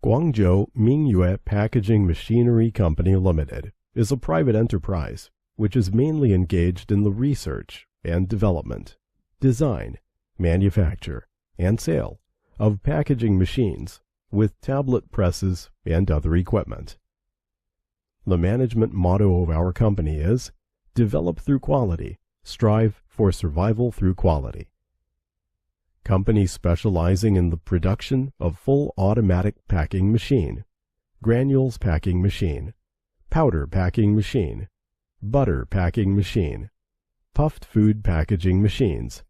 Guangzhou Mingyue Packaging Machinery Company Limited is a private enterprise which is mainly engaged in the research and development, design, manufacture, and sale of packaging machines with tablet presses and other equipment. The management motto of our company is, "Develop through quality, strive for survival through quality." Company specializing in the production of full automatic packing machine, granules packing machine, powder packing machine, butter packing machine, puffed food packaging machines,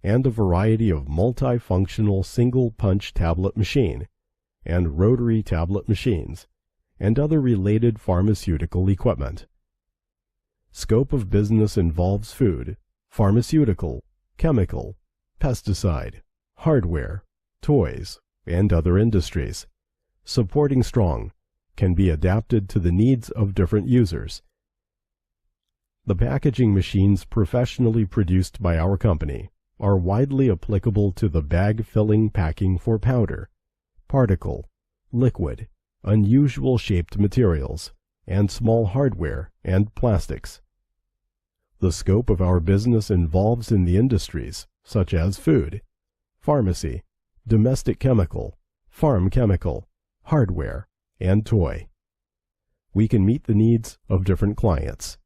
and a variety of multifunctional single-punch tablet machine and rotary tablet machines, and other related pharmaceutical equipment. Scope of business involves food, pharmaceutical, chemical, pesticide, hardware, toys, and other industries. Supporting strong, can be adapted to the needs of different users. The packaging machines professionally produced by our company are widely applicable to the bag-filling packing for powder, particle, liquid, unusual shaped materials, and small hardware and plastics. The scope of our business involves in the industries such as food, pharmacy, domestic chemical, farm chemical, hardware, and toy. We can meet the needs of different clients.